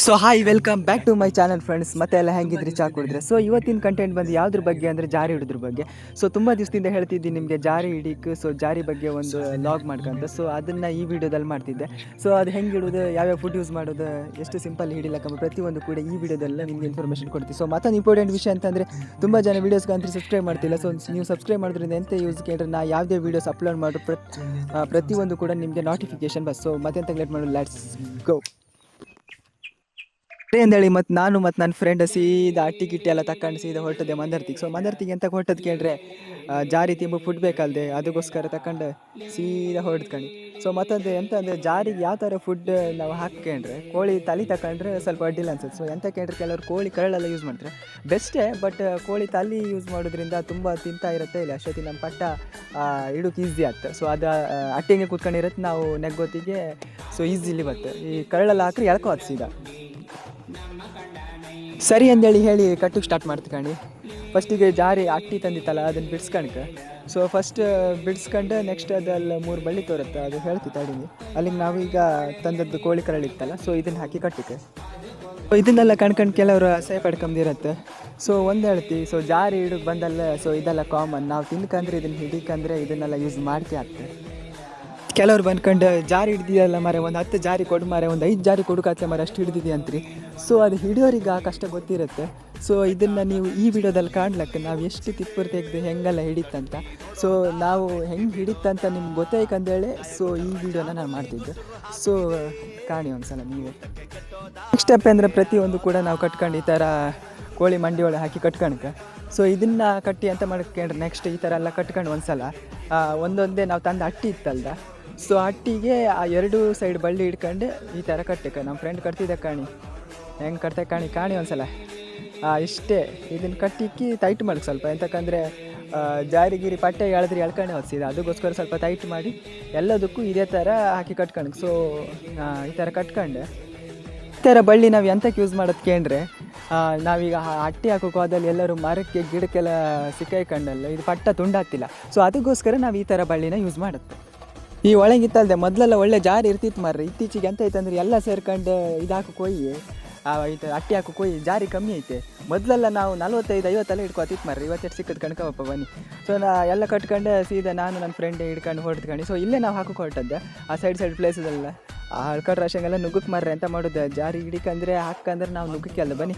So hi welcome back to my channel friends. ಮತ್ತೆ ಎಲ್ಲ ಹೆಂಗಿದ್ರಿ, ಚಾ ಕುಡಿದ್ರೆ? ಸೊ ಇವತ್ತಿನ ಕಂಟೆಂಟ್ ಬಂದು ಯಾವುದ್ರ ಬಗ್ಗೆ ಅಂದರೆ ಜಾರಿ ಹಿಡಿದ್ರ ಬಗ್ಗೆ. ಸೊ ತುಂಬ ದಿವಸದಿಂದ ಹೇಳ್ತಿದ್ದೀನಿ ನಿಮಗೆ ಜಾರಿ ಹಿಡಿಕ್ಕೆ. ಸೊ ಜಾರಿ ಬಗ್ಗೆ ಒಂದು ಲಾಗ್ ಮಾಡ್ಕೊಂತ, ಸೊ ಅದನ್ನು ಈ ವಿಡಿಯೋದಲ್ಲಿ ಮಾಡ್ತಿದ್ದೆ. ಸೊ ಅದು ಹೆಂಗೆ ಹಿಡೋದು, ಯಾವ್ಯಾವ ಫುಡ್ ಯೂಸ್ ಮಾಡೋದು, ಎಷ್ಟು ಸಿಂಪಲ್ ಹಿಡಿಲಕ್ಕ ಪ್ರತಿಯೊಂದು ಕೂಡ ಈ ವಿಡಿಯೋದಲ್ಲ ನಿಮಗೆ ಇನ್ಫಾರ್ಮೇಷನ್ ಕೊಡ್ತೀವಿ. ಸೊ ಮತ್ತೊಂದು ಇಂಪಾರ್ಟೆಂಟ್ ವಿಷಯ ಅಂತಂದರೆ ತುಂಬ ಜನ ವೀಡಿಯೋಸ್ಗಂತೂ ಸಬ್ಸ್ಕ್ರೈಬ್ ಮಾಡ್ತಿಲ್ಲ. ಸೊ ನೀವು ಸಬ್ಸ್ಕ್ರೈಬ್ ಮಾಡೋದ್ರಿಂದ ಎಂತ ಯೂಸ್ ಕೇಳಿದ್ರೆ ನಾ ಯಾವುದೇ ವೀಡಿಯೋಸ್ ಅಪ್ಲೋಡ್ ಮಾಡೋ ಪ್ರತಿಯೊಂದು ಕೂಡ ನಿಮಗೆ ನೋಟಿಫಿಕೇಶನ್ ಬಸ್. ಸೊ ಮತ್ತೆಂತ ಲೇಟ್ ಮಾಡೋದು, ಲೆಟ್ಸ್ ಗೋ ಅಂದೇಳಿ. ಮತ್ತು ನಾನು ಮತ್ತು ನನ್ನ ಫ್ರೆಂಡ್ ಸೀದಾ ಟಿಕೆಟ್ ಎಲ್ಲ ತಗೊಂಡು ಸೀದಾ ಹೊರಟದೆ ಮಂದರ್ತಿಗೆ. ಸೊ ಮಂದರ್ತಿಗೆ ಎಂತ ಹೊರಟದ್ದು ಕೇಳಿದ್ರೆ ಜಾರಿ ತಿಂಬ ಫುಡ್ ಬೇಕಲ್ದೆ, ಅದಕ್ಕೋಸ್ಕರ ತಗೊಂಡು ಸೀದಾ ಹೊರಡ್ಕೊಂಡು. ಸೊ ಮತ್ತೊಂದು ಎಂತ ಅಂದರೆ ಜಾರಿಗೆ ಯಾವ ಥರ ಫುಡ್ ನಾವು ಹಾಕ್ಕೊಂಡ್ರೆ, ಕೋಳಿ ತಲೆ ತಗೊಂಡ್ರೆ ಸ್ವಲ್ಪ ಅಡ್ಡಿಲ್ಲ ಅನ್ಸುತ್ತೆ. ಸೊ ಎಂತ ಕೇಳಿದ್ರೆ ಕೆಲವರು ಕೋಳಿ ಕರಳೆಲ್ಲ ಯೂಸ್ ಮಾಡ್ತಾರೆ, ಬೆಸ್ಟೇ. ಬಟ್ ಕೋಳಿ ತಲೆ ಯೂಸ್ ಮಾಡೋದ್ರಿಂದ ತುಂಬ ತಿಂತಾ ಇರುತ್ತೆ, ಇಲ್ಲ ಅಷ್ಟೊತ್ತಿಗೆ ನಮ್ಮ ಪಟ್ಟ ಇಡೋಕೆ ಈಸಿ ಆಗ್ತದೆ. ಸೊ ಅದು ಅಟ್ಟಿಗೆ ಕೂತ್ಕೊಂಡಿರುತ್ತೆ, ನಾವು ನೆಗ್ಗೋತಿಗೆ ಸೊ ಈಸಿಲಿ ಬರ್ತದೆ. ಈ ಕರಳೆಲ್ಲ ಹಾಕ್ರೆ ಎಳ್ಕೋದು ಸೀದಾ ಸರಿ ಅಂದೇಳಿ ಹೇಳಿ ಕಟ್ಟಕ್ಕೆ ಸ್ಟಾರ್ಟ್ ಮಾಡ್ತ್ಕೊಂಡು. ಫಸ್ಟಿಗೆ ಜಾರಿ ಅಟ್ಟಿ ತಂದಿತ್ತಲ್ಲ ಅದನ್ನು ಬಿಡ್ಸ್ಕಣಕ್ಕೆ. ಸೊ ಫಸ್ಟ್ ಬಿಡಿಸ್ಕೊಂಡು ನೆಕ್ಸ್ಟ್ ಅದೆಲ್ಲ 3 ಬಳ್ಳಿ ತೋರುತ್ತೆ, ಅದು ಹೇಳ್ತಿತ್ತು ಅಡಿಗೆ. ಅಲ್ಲಿಗೆ ನಾವೀಗ ತಂದದ್ದು ಕೋಳಿ ಕರಳಿತ್ತಲ್ಲ, ಸೊ ಇದನ್ನು ಹಾಕಿ ಕಟ್ಟಕ್ಕೆ. ಸೊ ಇದನ್ನೆಲ್ಲ ಕಣ್ಕಂಡು ಕೆಲವರು ಅಸಹ್ಯ ಪಡ್ಕೊಂಡಿರತ್ತೆ. ಸೊ ಒಂದು ಹೇಳ್ತಿ, ಸೊ ಜಾರಿ ಹಿಡಿದು ಬಂದಲ್ಲ. ಸೊ ಇದೆಲ್ಲ ಕಾಮನ್, ನಾವು ತಿನ್ಕಂದ್ರೆ ಇದನ್ನು ಹಿಡಿಕಂದ್ರೆ ಇದನ್ನೆಲ್ಲ ಯೂಸ್ ಮಾಡ್ತಿ ಆಗ್ತದೆ. ಕೆಲವ್ರು ಬಂದ್ಕೊಂಡು ಜಾರಿ ಹಿಡ್ದಿದಲ್ಲ ಮರೆ, ಒಂದು 10 ಜಾರಿ ಕೊಡು ಮರೆ, ಒಂದು 5 ಜಾರಿ ಕೊಡೋಕಾಗ್ತದೆ ಮರೆ, ಅಷ್ಟು ಹಿಡ್ದಿದ್ದಿ ಅಂತ್ರಿ. ಸೊ ಅದು ಹಿಡಿಯೋರಿಗೆ ಆ ಕಷ್ಟ ಗೊತ್ತಿರುತ್ತೆ. ಸೊ ಇದನ್ನು ನೀವು ಈ ವಿಡಿಯೋದಲ್ಲಿ ಕಾಣ್ಲಕ್ಕೆ ನಾವು ಎಷ್ಟು ತಿಪ್ಪರು ತೆಗೆದು ಹೆಂಗೆಲ್ಲ ಹಿಡಿತಂತ, ಸೊ ನಾವು ಹೆಂಗೆ ಹಿಡಿತಂತ ನಿಮ್ಗೆ ಗೊತ್ತಾಯ್ಕಂದೇಳಿ ಸೊ ಈ ವಿಡಿಯೋನ ನಾನು ಮಾಡ್ತಿದ್ದೆ. ಸೊ ಕಾಣಿ ಒಂದು ಸಲ ನೀವು. ನೆಕ್ಸ್ಟ್ ಸ್ಟೆಪ್ ಅಂದರೆ ಪ್ರತಿಯೊಂದು ಕೂಡ ನಾವು ಕಟ್ಕೊಂಡು ಈ ಥರ ಕೋಳಿ ಮಂಡಿ ಒಳಗೆ ಹಾಕಿ ಕಟ್ಕೊಳಕ್ಕೆ. ಸೊ ಇದನ್ನು ಕಟ್ಟಿ ಅಂತ ಮಾಡ್ಕೊಂಡ್ರೆ ನೆಕ್ಸ್ಟ್ ಈ ಥರ ಎಲ್ಲ ಕಟ್ಕೊಂಡು ಒಂದು ಸಲ ಒಂದೊಂದೇ ನಾವು ತಂದು ಅಟ್ಟಿ ಇತ್ತಲ್ದ, ಸೊ ಅಟ್ಟಿಗೆ ಆ 2 ಸೈಡ್ ಬಳ್ಳಿ ಹಿಡ್ಕೊಂಡು ಈ ಥರ ಕಟ್ಟಕ್ಕೆ. ನಮ್ಮ ಫ್ರೆಂಡ್ ಕಟ್ತಿದ್ದೆ ಕಾಣಿ, ಹೆಂಗೆ ಕಟ್ತೆ ಕಾಣಿ ಒಂದು ಸಲ ಇಷ್ಟೇ. ಇದನ್ನು ಕಟ್ಟಿಕ್ಕಿ ಟೈಟ್ ಮಾಡಿ ಸ್ವಲ್ಪ, ಎಂತಕ್ಕಂದರೆ ಜಾರಿಗಿರಿ ಪಟ್ಟೆ ಎಳೆದ್ರೆ ಎಳ್ಕೊಂಡೆ ಹೊತ್ಸಿದೆ, ಅದಕ್ಕೋಸ್ಕರ ಸ್ವಲ್ಪ ಟೈಟ್ ಮಾಡಿ ಎಲ್ಲದಕ್ಕೂ ಇದೇ ಥರ ಹಾಕಿ ಕಟ್ಕೊಂಡು. ಸೊ ಈ ಥರ ಕಟ್ಕೊಂಡು ಈ ಥರ ಬಳ್ಳಿ ನಾವು ಎಂತಕ್ಕೆ ಯೂಸ್ ಮಾಡೋದು ಕೇಂದ್ರೆ, ನಾವೀಗ ಅಟ್ಟಿ ಹಾಕೋಕೆ ಹೋದಲ್ಲಿ ಎಲ್ಲರೂ ಮರಕ್ಕೆ ಗಿಡಕ್ಕೆಲ್ಲ ಸಿಕ್ಕಾಯ್ಕೊಂಡಲ್ಲ, ಇದು ಪಟ್ಟ ತುಂಡಾಗ್ತಿಲ್ಲ. ಸೊ ಅದಕ್ಕೋಸ್ಕರ ನಾವು ಈ ಥರ ಬಳ್ಳಿನ ಯೂಸ್ ಮಾಡುತ್ತೆ. ಈ ಒಳಗಿತ್ತಲ್ದೆ ಮೊದಲೆಲ್ಲ ಒಳ್ಳೆ ಜಾರಿ ಇರ್ತಿತ್ತು ಮಾರ್ರೆ. ಇತ್ತೀಚೆಗೆ ಎಂತ ಐತಂದ್ರೆ ಎಲ್ಲ ಸೇರ್ಕೊಂಡು ಇದು ಹಾಕೋಕೆ ಹೋಗಿ ಇದು ಅಟ್ಟಿ ಹಾಕೋಕೆ ಹೋಗಿ ಜಾರಿ ಕಮ್ಮಿ ಐತೆ. ಮೊದಲೆಲ್ಲ ನಾವು 45-50 ಹಿಡ್ಕೊತಿತ್ತು ಮಾರ್ರೆ, ಇವತ್ತೆಷ್ಟು ಸಿಕ್ಕದು ಕಣ್ಕವಪ್ಪ ಬನ್ನಿ. ಸೊ ಎಲ್ಲ ಕಟ್ಕೊಂಡು ಸೀದಾ ನಾನು ನನ್ನ ಫ್ರೆಂಡ್ ಹಿಡ್ಕೊಂಡು ಹೊರಡ್ಕೊಂಡು. ಸೊ ಇಲ್ಲೇ ನಾವು ಹಾಕೋಕೆ ಹೊರಟದ್ದೆ ಆ ಸೈಡ್ ಪ್ಲೇಸದಲ್ಲ. ಆ ಹಳ್ಕಟ್ಟು ರಾಶಂಗೆಲ್ಲ ನುಗ್ಗಕ್ಕೆ ಮಾರ್ರೆ, ಎಂತ ಮಾಡೋದು, ಜಾರಿ ಹಿಡಿಕಂದ್ರೆ ಹಾಕಂದ್ರೆ ನಾವು ನುಗ್ಗಕ್ಕೆ ಅಲ್ಲ ಬನ್ನಿ.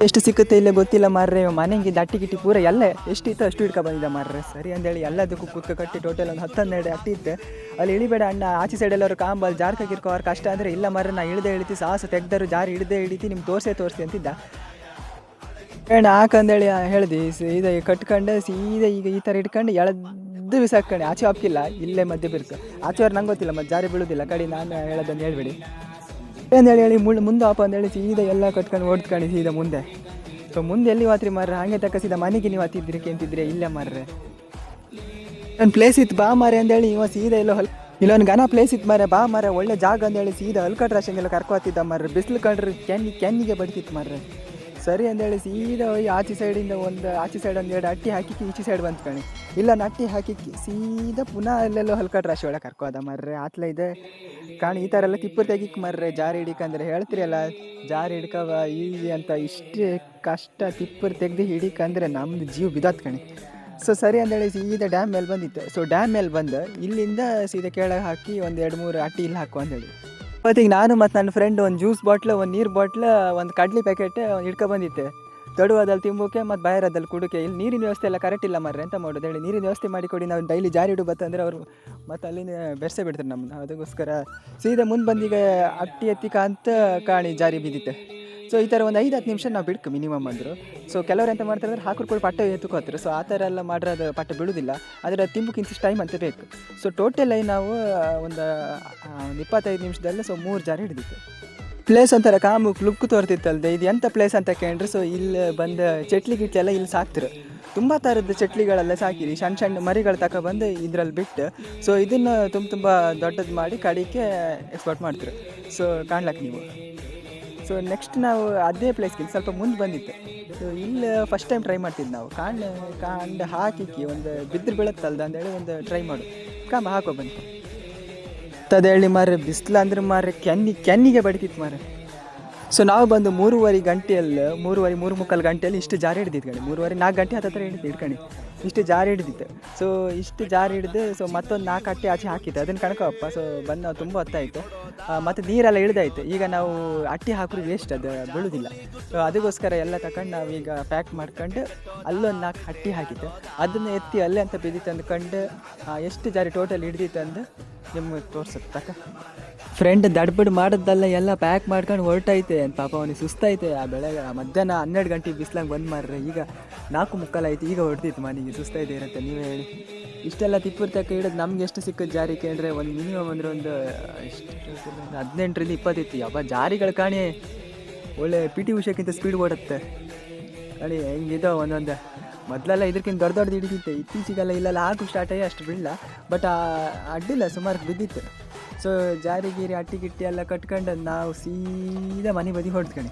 ಎಷ್ಟು ಸಿಕ್ಕುತ್ತೆ ಇಲ್ಲೇ ಗೊತ್ತಿಲ್ಲ ಮಾರ್ರೆ. ಮನೆಗೆ ಅಟ್ಟಿ ಗಿಟ್ಟಿ ಪೂರ ಎಲ್ಲ ಎಷ್ಟಿತ್ತು ಅಷ್ಟು ಹಿಡ್ಕೊ ಬಂದಿದ್ದ ಮಾರ್ರೆ. ಸರಿ ಅಂದೇಳಿ ಎಲ್ಲದಕ್ಕೂ ಕೂತ್ಕೊ ಕಟ್ಟಿ ಟೋಟಲ್ ಒಂದು 10-12 ಅಟ್ಟಿ ಇತ್ತು. ಅಲ್ಲಿ ಇಳಿಬೇಡ ಅಣ್ಣ, ಆಚೆ ಸೈಡ್ ಎಲ್ಲರೂ ಕಾಂಬಲ್ಲಿ ಜಾರ್ಕಿರ್ಕೋ ಅವ್ರ ಕಷ್ಟ ಅಂದರೆ, ಇಲ್ಲ ಮಾರ್ರೆ ನಾ ಇಳಿತಿ ಸಾಹಸ ತೆಗ್ದರು ಜಾರಿ ಹಿಡಿತಿ ನಿಮ್ಗೆ ತೋರಿಸಿ ಅಂತಿದ್ದ. ಹೇಳ ಹಾಕಂದೇಳಿ ಹೇಳ್ದು ಸೀದಾ ಕಟ್ಕೊಂಡು ಸೀದಾ ಈಗ ಈ ಥರ ಇಟ್ಕೊಂಡು ಎಳೆದು ಬಿಸಾಕೊಂಡು ಆಚೆ ಹಾಕಿಲ್ಲ, ಇಲ್ಲೇ ಮಧ್ಯೆ ಬಿರ್ಕು. ಆಚೆಯವ್ರು ನಂಗೆ ಗೊತ್ತಿಲ್ಲ, ಮತ್ತು ಜಾರಿ ಬೀಳೋದಿಲ್ಲ ಕಡೆ, ನಾನು ಹೇಳೋದನ್ನು ಹೇಳ್ಬೇಡಿ ಹೇಳಿ ಮುಂದೆ ಆಪ ಅಂದೇಳಿ ಸೀದಾ ಎಲ್ಲ ಕಟ್ಕೊಂಡು ಓಡ್ಕೊಂಡು ಸೀದಾ ಮುಂದೆ. ಸೊ ಮುಂದೆ ಎಲ್ಲಿ ಮಾತ್ರಿ ಮಾರ್ರೆ, ಹಾಗೆ ತಕ್ಕ ಸೀದಾ ಮನೆಗೆ ನೀವು ಹತ್ತಿದ್ರಿ ಕೆಂತಿದ್ರಿ ಇಲ್ಲ ಮಾರ್ರೆ. ಒಂದು ಪ್ಲೇಸ್ ಇತ್ತು ಬಾ ಮಾರೆ ಅಂದೇಳಿ ಇವ ಸೀದಾ ಇಲ್ಲೊಂದು ಘನ ಪ್ಲೇಸ್ ಇತ್ತು ಮಾರೆ, ಬಾ ಮಾರೆ ಒಳ್ಳೆ ಜಾಗ ಅಂದೇಳಿ ಸೀದಾ ಹಲ್ಕಟ್ಟು ರಾಶಂಗೆಲ್ಲ ಕರ್ಕೋತಿದ್ದ ಮಾರ್ರೆ. ಬಿಸಿಲು ಕಂಡ್ರೆ ಕೆನ್ನಿಗೆ ಬಡ್ತಿತ್ತು ಮಾರ್ರೆ. ಸರಿ ಅಂದೇಳಿ ಸೀದಾ ಹೋಗಿ ಆಚೆ ಸೈಡ್ ಒಂದು 2 ಅಟ್ಟಿ ಹಾಕಿ ಈಚೆ ಸೈಡ್ ಬಂದ್ಕಣಿ, ಇಲ್ಲ ಅಟ್ಟಿ ಹಾಕಿ ಸೀದಾ ಪುನಃ ಅಲ್ಲೆಲ್ಲೋ ಹಲ್ಕಟ್ಟು ರಾಶಿ ಒಳಗೆ ಕರ್ಕೋದ ಮಾರ್ರೆ. ಆತ್ಲ ಇದೆ ಕಾಣಿ. ಈ ಥರ ಎಲ್ಲ ತಿಪ್ಪರು ತೆಗಿಕ್ ಮಾರ್ರೆ ಜಾರಿ ಹಿಡಿಕಂದ್ರೆ. ಹೇಳ್ತೀರಲ್ಲ ಜಾರಿ ಹಿಡ್ಕವ ಈಸಿ ಅಂತ, ಇಷ್ಟೇ ಕಷ್ಟ ತಿಪ್ಪರು ತೆಗ್ದು ಹಿಡಿಕಂದ್ರೆ ನಮ್ಮದು ಜೀವ ಬಿದ್ದಾತ್ ಕಣಿ. ಸೊ ಸರಿ ಅಂದೇಳಿ ಸೀದಾ ಡ್ಯಾಮ್ ಮೇಲೆ ಬಂದಿತ್ತು. ಸೊ ಡ್ಯಾಮ್ ಮೇಲೆ ಬಂದು ಇಲ್ಲಿಂದ ಸೀದಾ ಕೆಳಗೆ ಹಾಕಿ ಒಂದು 2-3 ಅಟ್ಟಿ ಇಲ್ಲಿ ಹಾಕು ಅಂದೇಳಿ. ಇವತ್ತಿಗೆ ನಾನು ಮತ್ತು ನನ್ನ ಫ್ರೆಂಡ್ ಒಂದು ಜ್ಯೂಸ್ ಬಾಟ್ಲು, ಒಂದು ನೀರು ಬಾಟ್ಲು, ಒಂದು ಕಡ್ಲಿ ಪ್ಯಾಕೆಟ್ ಹಿಡ್ಕೊಬಂದಿತ್ತೆ. ದೊಡ್ಡವಾದಲ್ಲಿ ತಿಂಬೋಕೆ ಮತ್ತು ಬಾಯರದಲ್ಲಿ ಕುಡಿಕೆ. ಇಲ್ಲಿ ನೀರಿನ ವ್ಯವಸ್ಥೆ ಎಲ್ಲ ಕರೆಕ್ಟ್ ಇಲ್ಲ ಮಾರ್ರೆ, ಎಂತ ಮಾಡೋದು ಹೇಳಿ. ನೀರಿನ ವ್ಯವಸ್ಥೆ ಮಾಡಿಕೊಡಿ, ನಾವು ಡೈಲಿ ಜಾರಿ ಹಿಡು ಬತ್ತಂದರೆ ಅವರು ಮತ್ತು ಅಲ್ಲಿನೇ ಬೆರೆಸೇ ಬಿಡ್ತಾರೆ ನಮ್ಮನ್ನು. ಅದಕ್ಕೋಸ್ಕರ ಸೀದಾ ಮುಂದೆ ಬಂದೀಗ ಅಟ್ಟಿ ಎತ್ತಿಕ ಅಂತ ಕಾಣಿ ಜಾರಿ ಬಿದ್ದಿತ್ತೆ. ಸೊ ಈ ಥರ ಒಂದು 5-10 ನಿಮಿಷ ನಾವು ಬಿಡ್ಕು ಮಿನಿಮಮ್ ಅಂದರು. ಸೊ ಕೆಲವ್ರು ಎಂತ ಮಾಡ್ತಾರೆ ಅಂದ್ರೆ ಹಾಕಿರ್ಕೊಂಡು ಪಟ್ಟ ಎತ್ತುಕೋತಾರೆ. ಸೊ ಆ ಥರ ಎಲ್ಲ ಮಾಡ್ರೆ ಅದು ಪಟ್ಟ ಬಿಡೋದಿಲ್ಲ, ಆದರೆ ತಿಂಬಕ್ಕಿಂತ ಟೈಮ್ ಅಂತ ಬೇಕು. ಸೊ ಟೋಟಲ್ ನಾವು ಒಂದು 25 ನಿಮಿಷದಲ್ಲಿ ಸೊ 3 ಜಾರಿ ಹಿಡಿದಿತ್ತು. ಪ್ಲೇಸ್ ಒಂಥರ ಕಾಮು ಲುಕ್ ತೋರ್ತಿತ್ತಲ್ದೆ, ಇದು ಎಂಥ ಪ್ಲೇಸ್ ಅಂತ ಕೇಳ್ರೆ. ಸೊ ಇಲ್ಲಿ ಬಂದು ಚಟ್ಲಿಗಿಟ್ಲೆಲ್ಲ ಇಲ್ಲಿ ಸಾಕ್ತಿರು, ತುಂಬ ಥರದ ಚಟ್ಲಿಗಳೆಲ್ಲ ಸಾಕಿರಿ. ಸಣ್ಣ ಮರಿಗಳು ತಗೊಬಂದು ಇದರಲ್ಲಿ ಬಿಟ್ಟು ಸೊ ಇದನ್ನು ತುಂಬ ದೊಡ್ಡದು ಮಾಡಿ ಕಡಿಕೆ ಎಕ್ಸ್ಪೋರ್ಟ್ ಮಾಡ್ತಿರು. ಸೊ ಕಾಣ್ಲಕ್ಕೆ ನೀವು. ಸೊ ನೆಕ್ಸ್ಟ್ ನಾವು ಅದೇ ಪ್ಲೇಸ್ಗೆ ಸ್ವಲ್ಪ ಮುಂದೆ ಬಂದಿತ್ತು. ಸೊ ಇಲ್ಲಿ ಫಸ್ಟ್ ಟೈಮ್ ಟ್ರೈ ಮಾಡ್ತಿದ್ದು ನಾವು. ಕಾಂಡು ಹಾಕಿಕ್ಕಿ ಒಂದು ಬಿದ್ರು ಬೀಳುತ್ತಲ್ದ ಅಂದೇಳಿ ಒಂದು ಟ್ರೈ ಮಾಡು ಹಾಕೋ ಬನ್ನಿ. ಹೇಳಿ ಮಾರ್ರೆ, ಬಿಸಿಲು ಅಂದ್ರೆ ಮಾರ್ರೆ ಕೆನ್ನಿಗೆ ಬಡಿತಿತ್ತು ಮಾರ್ರೆ. ಸೊ ನಾವು ಬಂದು 3:30 ಗಂಟೆಯಲ್ಲಿ ಇಷ್ಟು ಜಾರಿ ಹಿಡಿದಿದ್ದು ಕಣಿ 3:30 4 ಗಂಟೆ ಹತ್ತಿರ ಹಿಡಿದು ಹಿಡ್ಕಣಿ ಇಷ್ಟು ಜಾರಿ ಹಿಡಿದಿತ್ತು. ಸೊ ಇಷ್ಟು ಜಾರಿ ಹಿಡಿದು ಸೊ ಮತ್ತೊಂದು 4 ಅಟ್ಟೆ ಆಚೆ ಹಾಕಿತ್ತು ಅದನ್ನು ಕಣ್ಕಪ್ಪ. ಸೊ ಬಂದು ನಾವು ತುಂಬ ಹೊತ್ತಾಯಿತು ಮತ್ತು ನೀರೆಲ್ಲ ಇಳಿದಾಯ್ತು. ಈಗ ನಾವು ಅಟ್ಟಿ ಹಾಕಿದ್ರೆ ವೇಸ್ಟ್, ಅದು ಬೀಳೋದಿಲ್ಲ. ಸೊ ಅದಕ್ಕೋಸ್ಕರ ಎಲ್ಲ ತಗೊಂಡು ನಾವೀಗ ಪ್ಯಾಕ್ ಮಾಡ್ಕೊಂಡು ಅಲ್ಲೊಂದು 4 ಅಟ್ಟಿ ಹಾಕಿತ್ತು, ಅದನ್ನು ಎತ್ತಿ ಅಲ್ಲೇ ಅಂತ ಬಿದ್ದಿತ್ತು ಅಂದ್ಕೊಂಡು ಎಷ್ಟು ಜಾರಿ ಟೋಟಲ್ ಹಿಡ್ದಿತ್ತು ಅಂದು ನಿಮ್ಗೆ ತೋರ್ಸುತ್ತೆ ತಕ್ಕ. ಫ್ರೆಂಡ್ ದಡ್ಬಡ್ ಮಾಡೋದಲ್ಲ ಎಲ್ಲ ಪ್ಯಾಕ್ ಮಾಡ್ಕೊಂಡು ಹೊರಟೈತೆ ಅಂತ ಪಾಪ ಅವನಿಗೆ ಸುಸ್ತಾಯ್ತೆ. ಆ ಬೆಳಗ್ಗೆ ಮಧ್ಯಾಹ್ನ 12 ಗಂಟೆಗೆ ಬಿಸ್ಲಾಗ ಬಂದು ಮಾರ್ರೆ, ಈಗ 4:45 ಆಯ್ತು, ಈಗ ಹೊಡ್ತಿತ್ತು ಮನೆಗೆ. ಸುಸ್ತಾಯ್ತು ಇರುತ್ತೆ ನೀವೇ ಹೇಳಿ. ಇಷ್ಟೆಲ್ಲ ತಿಪ್ಪೂರು ತಕ್ಕ ಹಿಡಿದು ನಮ್ಗೆ ಎಷ್ಟು ಸಿಕ್ಕದ ಜಾರಿ ಕೇಳಿದ್ರೆ ಒಂದು ಮಿನಿಮಮ್ ಅಂದರೆ ಒಂದು 18ರಿಂದ 20 ಇತ್ತು. ಯಬ್ಬ ಜಾರಿಗಳು ಕಾಣಿ ಒಳ್ಳೆ PT ಉಷಕ್ಕಿಂತ ಸ್ಪೀಡ್ ಓಡುತ್ತೆ ಕಾಣಿ. ಹೆಂಗಿದೋ ಒಂದೊಂದು ಮೊದಲೆಲ್ಲ ಇದಕ್ಕಿಂತ ದೊಡ್ಡ ಹಿಡಿದಿತ್ತು, ಇತ್ತೀಚೆಗೆಲ್ಲ ಇಲ್ಲೆಲ್ಲ ಹಾಕು ಸ್ಟಾರ್ಟ್ ಆಗಿ ಅಷ್ಟು ಬೀಳಲ್ಲ, ಬಟ್ ಅಡ್ಡಿಲ್ಲ ಸುಮಾರು ಬಿದ್ದಿತ್ತು. ಸೊ ಜಾರಿ ಗೀರಿ ಅಟ್ಟಿ ಗಿಟ್ಟಿ ಎಲ್ಲ ಕಟ್ಕೊಂಡು ನಾವು ಸೀದಾ ಮನೆ ಬದಿ ಹೊಡ್ತ್ಕಣಿ.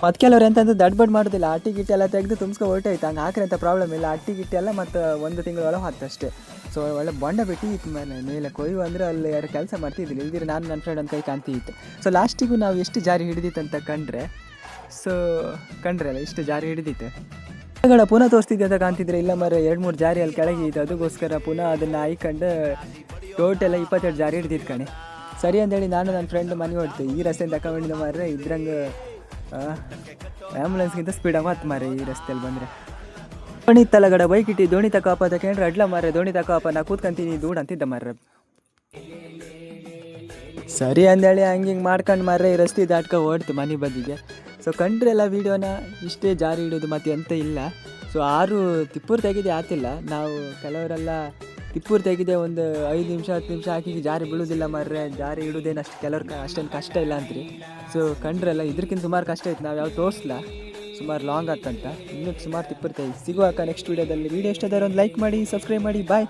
ಮತ್ತು ಕೆಲವ್ರು ಎಂತಂದ್ರೆ ದಡ್ಬಡ್ ಮಾಡೋದಿಲ್ಲ, ಅಟ್ಟಿ ಗಿಟ್ಟಿ ಎಲ್ಲ ತೆಗೆದು ತುಂಬಿಸ್ಕೊಂಡು ಹೊರಟಾಯ್ತು. ಹಂಗೆ ಹಾಕ್ರೆ ಅಂತ ಪ್ರಾಬ್ಲಮ್ ಇಲ್ಲ, ಅಟ್ಟಿ ಗಿಟ್ಟಿ ಎಲ್ಲ ಮತ್ತು 1 ತಿಂಗಳೊಳಗೆ ಹಾಕ್ತಷ್ಟೇ. ಸೊ ಒಳ್ಳೆ ಬೊಂಡ ಬಿಟ್ಟು ಇತ್ತು ಮೇಲೆ ಕೊಯ್ವು ಅಂದರೆ ಅಲ್ಲಿ ಯಾರು ಕೆಲಸ ಮಾಡ್ತಿದ್ದಿಲ್ಲ, ಇಲ್ದಿರ ನಾನು ನನ್ನ ಫ್ರೆಂಡ್ ಒಂದು ಕೈ ಕಾಣ್ತಿತ್ತು. ಸೊ ಲಾಸ್ಟಿಗೂ ನಾವು ಎಷ್ಟು ಜಾರಿ ಹಿಡಿದಿತ್ತು ಅಂತ ಕಂಡ್ರೆ ಅಲ್ಲ ಇಷ್ಟು ಜಾರಿ ಹಿಡಿದಿತ್ತು. ಪುನಃ ತೋರಿಸ್ತಿದ್ದೆ ಅಂತ ಕಾಣ್ತಿದ್ರೆ ಇಲ್ಲ ಮರ 2-3 ಜಾರಿ ಅಲ್ಲಿ ಕೆಳಗೆ ಇತ್ತು. ಅದಕ್ಕೋಸ್ಕರ ಪುನಃ ಅದನ್ನು ಹಾಯ್ಕೊಂಡು ಟೋಟೆಲ್ಲ 22 ಜಾರಿ ಹಿಡಿದಿತ್ತು ಕಣೆ. ಸರಿ ಅಂದೇಳಿ ನಾನು ನನ್ನ ಫ್ರೆಂಡ್ ಮನೆ ಹೊಡ್ತೆ. ಈ ರಸ್ತೆಯಿಂದ ತಗೊಂಡಿದ್ದ ಮಾರ್ರೆ ಇದ್ರಂಗೆ ಆ್ಯಂಬುಲೆನ್ಸ್ಗಿಂತ ಸ್ಪೀಡಾಗಿ ಮಾತು ಮಾರೆ ಈ ರಸ್ತೆಯಲ್ಲಿ ಬಂದರೆ. ದೋಣಿ ತಲಗಡ ಬೈಕ್ ಇಟ್ಟು ದೋಣಿ ತಗೋಪ ತಗೊಂಡ್ರೆ ಅಡ್ಲ ಮಾರ್ರೆ, ದೋಣಿ ತಗೋಪ ನಾ ಕೂತ್ಕೊಂತೀನಿ ದೂಡ ಅಂತಿದ್ದ ಮಾರ್ರೆ. ಸರಿ ಅಂದೇಳಿ ಹಂಗೆ ಮಾಡ್ಕೊಂಡು ಮಾರ್ರೆ ಈ ರಸ್ತೆ ದಾಟ್ಕೊ ಓಡ್ತು ಮನೆ ಬದಿಗೆ. ಸೊ ಕಂಡ್ರೆಲ್ಲ ವೀಡಿಯೋನ ಇಷ್ಟೇ ಜಾರಿ ಹಿಡೋದು ಮತ್ತು ಎಂತ ಇಲ್ಲ. ಸೊ 6 ತಿಪ್ಪೂರು ತೆಗಿದೆ ಆತಿಲ್ಲ, ನಾವು ಕೆಲವರೆಲ್ಲ ತಿಪ್ಪೂರು ತೆಗಿದೆ ಒಂದು 5 ನಿಮಿಷ 10 ನಿಮಿಷ ಹಾಕಿ ಜಾರಿ ಬೀಳೋದಿಲ್ಲ ಮಾರ್ರೆ, ಜಾರಿ ಹಿಡೋದೇನು ಕೆಲವ್ರಿಗೆ ಅಷ್ಟೇನು ಕಷ್ಟ ಇಲ್ಲ ಅಂತ್ರಿ. ಸೊ ಕಂಡ್ರೆಲ್ಲ ಇದ್ರಕ್ಕಿಂತ ಸುಮಾರು ಕಷ್ಟ ಇತ್ತು, ನಾವು ಯಾವ ತೋರಿಸ್ಲ ಸುಮಾರು ಲಾಂಗ್ ಆತಂತ. ಇನ್ನೂ ಸುಮಾರು ತಿಪ್ಪೂರು ತೆಗಿ ಸಿಗುವಾಗ ನೆಕ್ಸ್ಟ್ ವೀಡಿಯೋದಲ್ಲಿ. ವೀಡಿಯೋ ಇಷ್ಟ ಆದ್ರೆ ಒಂದು ಲೈಕ್ ಮಾಡಿ, ಸಬ್ಸ್ಕ್ರೈಬ್ ಮಾಡಿ. ಬಾಯ್.